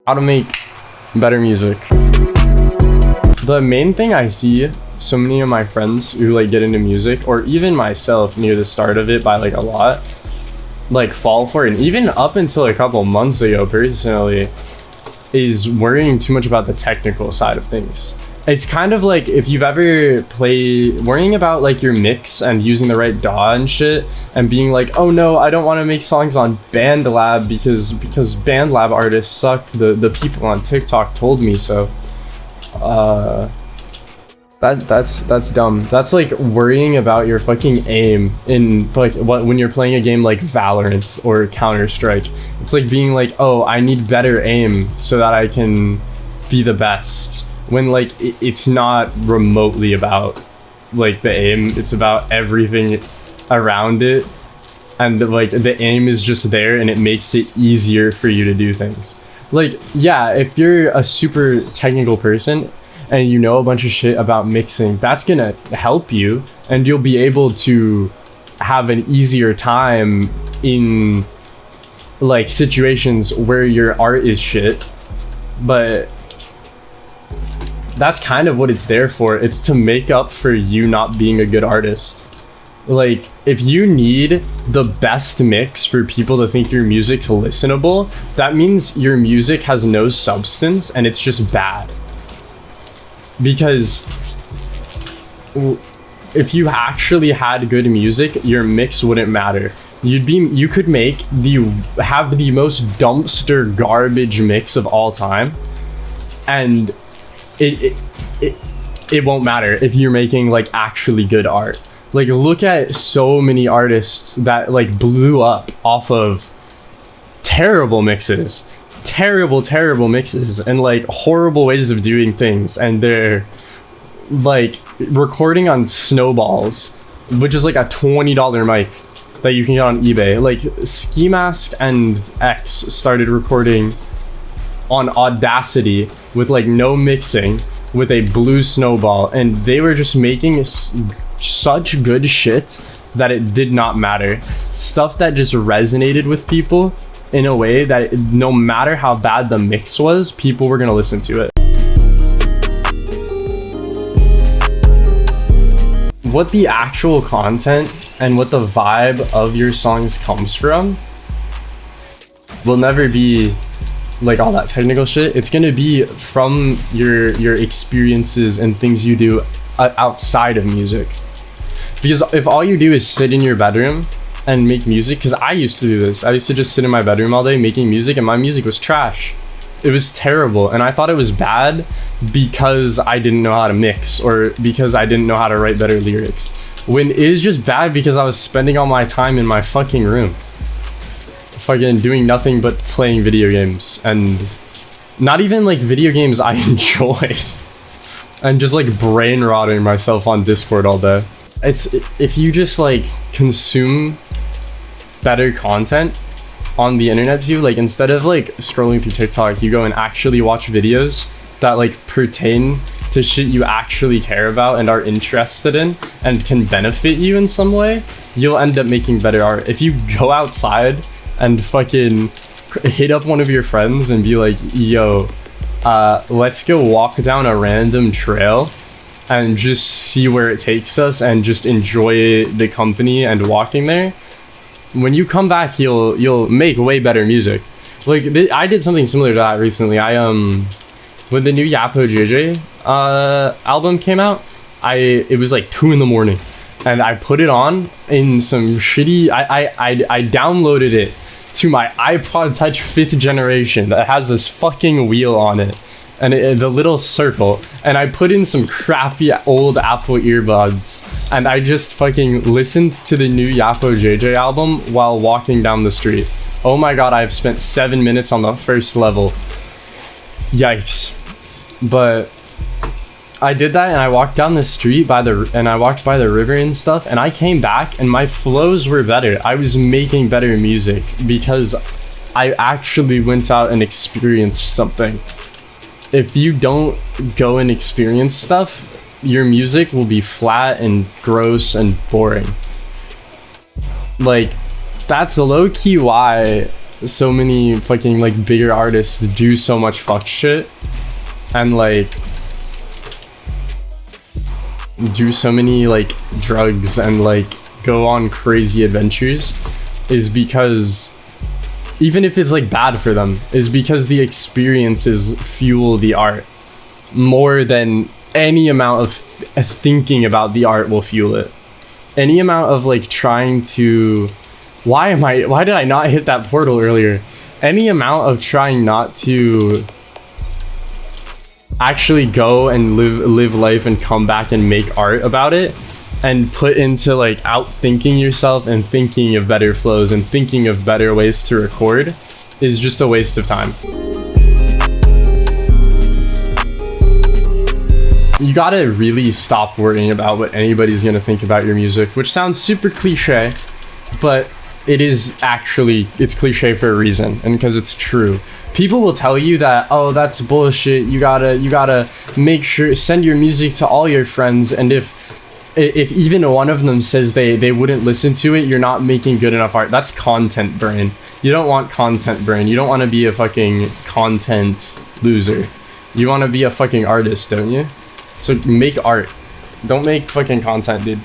how to make better music. The main thing I see so many of my friends who like get into music, or even myself near the start of it by like a lot, like fall for it, and even up until a couple months ago personally, is worrying too much about the technical side of things. It's kind of like if you've ever worrying about like your mix and using the right DAW and shit, and being like, oh no, I don't want to make songs on BandLab because BandLab artists suck. The people on TikTok told me so. That's dumb. That's like worrying about your fucking aim in like when you're playing a game like Valorant or Counter-Strike. It's like being like, oh, I need better aim so that I can be the best. When like it's not remotely about like the aim, it's about everything around it, and like the aim is just there and it makes it easier for you to do things. Like, yeah, if you're a super technical person and you know a bunch of shit about mixing, that's gonna help you and you'll be able to have an easier time in like situations where your art is shit. But that's kind of what it's there for. It's to make up for you not being a good artist. Like, if you need the best mix for people to think your music's listenable, that means your music has no substance and it's just bad. Because if you actually had good music, your mix wouldn't matter. You could have the most dumpster garbage mix of all time, and it won't matter if you're making like actually good art. Like, look at so many artists that like blew up off of terrible mixes and like horrible ways of doing things, and they're like recording on Snowballs, which is like a $20 mic that you can get on eBay. Like, Ski Mask and X started recording on Audacity with like no mixing with a blue Snowball, and they were just making such good shit that it did not matter. Stuff that just resonated with people in a way that no matter how bad the mix was, people were gonna listen to it. What the actual content and what the vibe of your songs comes from will never be like all that technical shit. It's gonna be from your experiences and things you do outside of music. Because if all you do is sit in your bedroom and make music, because I used to do this, I used to just sit in my bedroom all day making music, and my music was trash. It was terrible, and I thought it was bad because I didn't know how to mix, or because I didn't know how to write better lyrics, when it is just bad because I was spending all my time in my fucking room fucking doing nothing but playing video games, and not even like video games I enjoyed, and just like brain rotting myself on Discord all day. If you just like consume better content on the internet too, like instead of like scrolling through TikTok, you go and actually watch videos that like pertain to shit you actually care about and are interested in and can benefit you in some way, you'll end up making better art. If you go outside and fucking hit up one of your friends and be like, yo, let's go walk down a random trail and just see where it takes us and just enjoy the company and walking there, when you come back, you'll make way better music. Like, I did something similar to that recently. When the new Yapo JJ album came out, it was like 2 a.m, and I put it on in some shitty, I downloaded it to my iPod Touch 5th generation that has this fucking wheel on it, and the little circle, and I put in some crappy old Apple earbuds, and I just fucking listened to the new Yapo JJ album while walking down the street. Oh my god, I've spent 7 minutes on the first level. Yikes. But I did that, and I walked down the street and I walked by the river and stuff, and I came back and my flows were better. I was making better music because I actually went out and experienced something. If you don't go and experience stuff, your music will be flat and gross and boring. Like, that's low-key why so many fucking like bigger artists do so much fuck shit and like do so many like drugs and like go on crazy adventures is because, even if it's like bad for them, is because the experiences fuel the art more than any amount of thinking about the art will fuel it. Any amount of like trying to, why did I not hit that portal earlier? Any amount of trying not to actually go and live life and come back and make art about it and put into like outthinking yourself and thinking of better flows and thinking of better ways to record is just a waste of time. You gotta really stop worrying about what anybody's gonna think about your music, which sounds super cliche, but it is actually, it's cliche for a reason, and because it's true. People will tell you that, oh, that's bullshit, you gotta make sure, send your music to all your friends, and if even one of them says they wouldn't listen to it, you're not making good enough art. That's content brain. You don't want content brain. You don't want to be a fucking content loser. You want to be a fucking artist, don't you? So make art. Don't make fucking content, dude.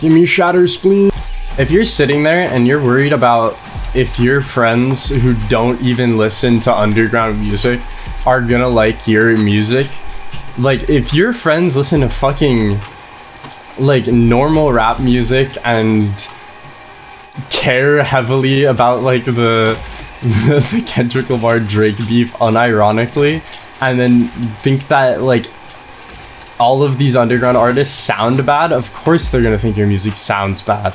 Give me shatter spleen. If you're sitting there and you're worried about if your friends who don't even listen to underground music are gonna like your music, like if your friends listen to fucking like normal rap music and care heavily about like the Kendrick Lamar Drake beef unironically, and then think that like all of these underground artists sound bad, of course they're gonna think your music sounds bad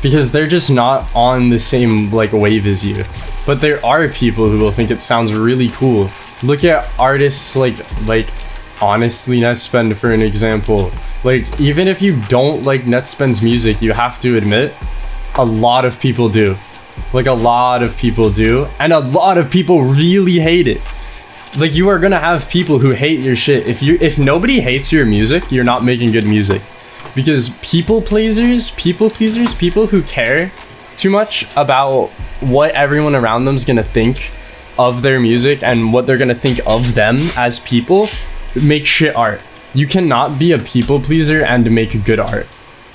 because they're just not on the same like wave as you. But there are people who will think it sounds really cool. Look at artists like honestly Netspend for an example. Like even if you don't like Netspend's music, you have to admit a lot of people do. Like a lot of people do, and a lot of people really hate it. Like you are gonna have people who hate your shit. If nobody hates your music, you're not making good music. Because people pleasers, people who care too much about what everyone around them is gonna think of their music and what they're gonna think of them as people, make shit art. You cannot be a people pleaser and make good art.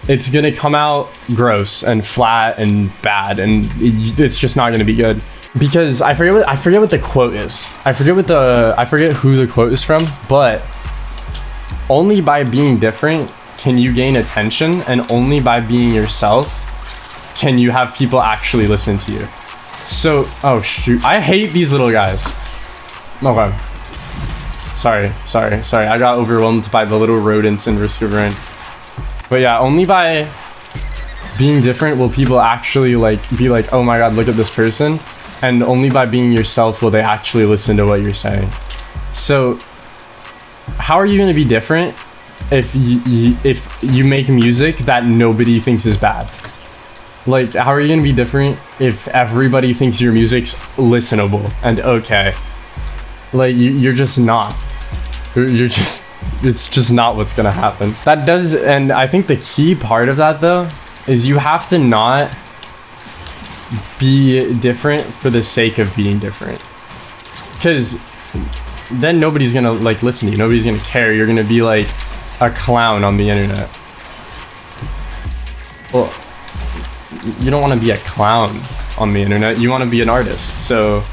It's gonna come out gross and flat and bad, and it's just not gonna be good. Because I forget what the quote is. I forget who the quote is from, but only by being different can you gain attention, and only by being yourself can you have people actually listen to you. So, oh shoot, I hate these little guys. Okay. Sorry. I got overwhelmed by the little rodents in Risk of Rain. But yeah, only by being different will people actually like be like, oh my god, look at this person. And only by being yourself will they actually listen to what you're saying. So how are you going to be different if you make music that nobody thinks is bad? Like, how are you going to be different if everybody thinks your music's listenable and okay? Like, you're just not. It's just not what's going to happen. That does, and I think the key part of that though is you have to not be different for the sake of being different, because then nobody's gonna like listen to you, nobody's gonna care. You're gonna be like a clown on the internet. Well, you don't want to be a clown on the internet, you want to be an artist. So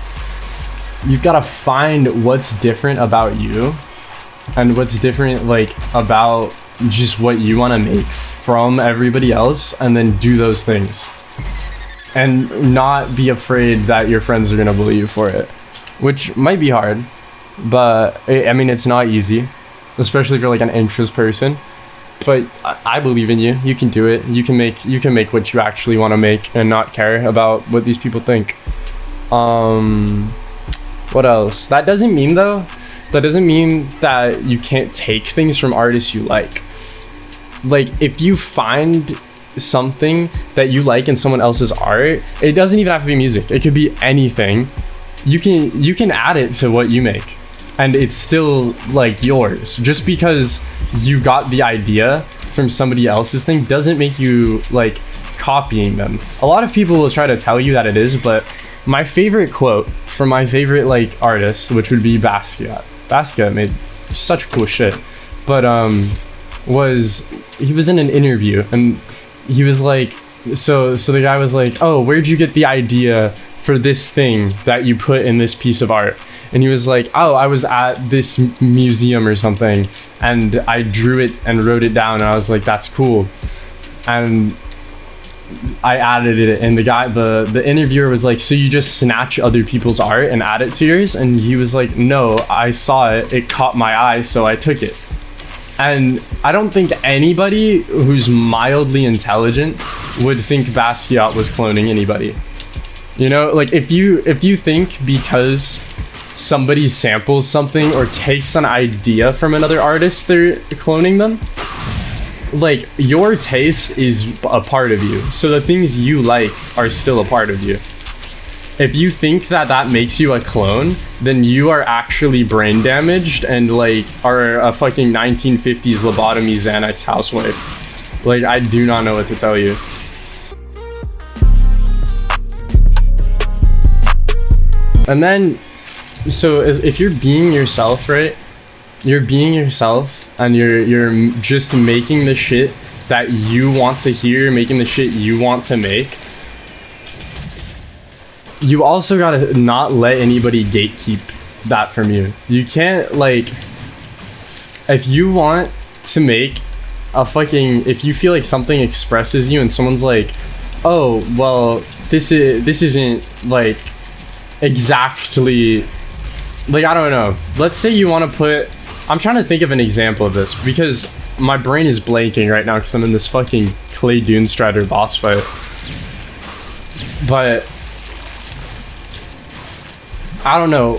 you've got to find what's different about you and what's different like about just what you want to make from everybody else, and then do those things. And not be afraid that your friends are going to bully you for it. Which might be hard, but I mean, it's not easy. Especially if you're like an anxious person. But I believe in you. You can do it. You can make what you actually want to make and not care about what these people think. What else? That doesn't mean that you can't take things from artists you like. Like, if you find something that you like in someone else's art, it doesn't even have to be music, it could be anything. You can add it to what you make and it's still like yours, just because you got the idea from somebody else's thing doesn't make you like copying them. A lot of people will try to tell you that it is, but my favorite quote from my favorite like artist, which would be Basquiat. Basquiat made such cool shit, but he was in an interview and he was like, so the guy was like, oh, where'd you get the idea for this thing that you put in this piece of art? And he was like, oh, I was at this museum or something and I drew it and wrote it down, and I was like, that's cool. And I added it, and the interviewer was like, so you just snatch other people's art and add it to yours? And he was like, no, I saw it caught my eye, so I took it. And I don't think anybody who's mildly intelligent would think Basquiat was cloning anybody. You know, like if you think because somebody samples something or takes an idea from another artist, they're cloning them. Like, your taste is a part of you, so the things you like are still a part of you. If you think that makes you a clone, then you are actually brain damaged and like are a fucking 1950s lobotomy Xanax housewife. Like, I do not know what to tell you. And then, so if you're being yourself, right? You're being yourself and you're just making the shit that you want to hear, making the shit you want to make. You also gotta not let anybody gatekeep that from you. You can't, like, if you want to make a fucking, if you feel like something expresses you and someone's like, oh, well, this isn't like exactly, like, I don't know. Let's say you want to put, I'm trying to think of an example of this because my brain is blanking right now because I'm in this fucking Clay Dunestrider boss fight. But I don't know.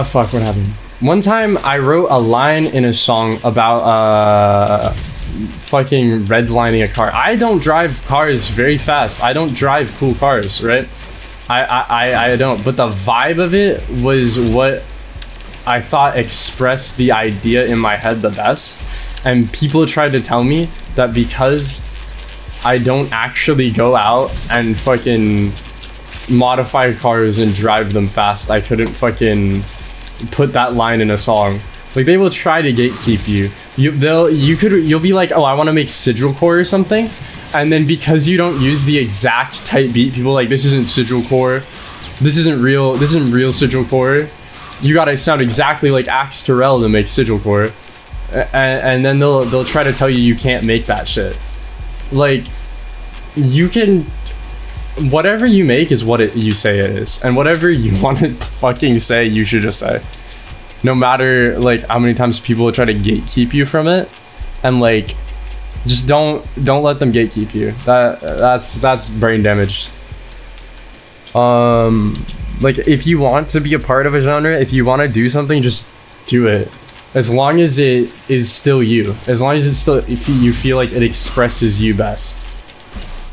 Fuck, what happened? One time I wrote a line in a song about fucking redlining a car. I don't drive cars very fast. I don't drive cool cars, right? I don't. But the vibe of it was what I thought expressed the idea in my head the best. And people tried to tell me that because I don't actually go out and fucking modify cars and drive them fast, I couldn't fucking put that line in a song. Like, they will try to gatekeep you. You'll be like, oh, I want to make sigilcore or something, and then because you don't use the exact type beat, people are like, this isn't sigilcore, this isn't real sigilcore. You gotta sound exactly like Axe Terrell to make sigilcore, and then they'll try to tell you you can't make that shit. Like, you can, whatever you make is what you say it is, and whatever you want to fucking say, you should just say. No matter like how many times people will try to gatekeep you from it, and like, just don't let them gatekeep you. That's brain damage. Like, if you want to be a part of a genre, if you want to do something, just do it. As long as it is still you. As long as it's still, if you feel like it expresses you best.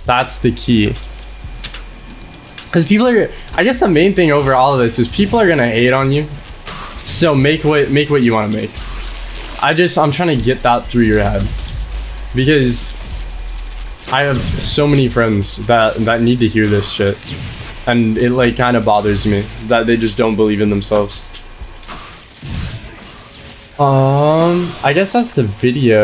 That's the key. Because people are, I guess the main thing over all of this is people are gonna hate on you. So make what you want to make. I'm trying to get that through your head. Because I have so many friends that need to hear this shit. And it like kind of bothers me that they just don't believe in themselves. I guess that's the video.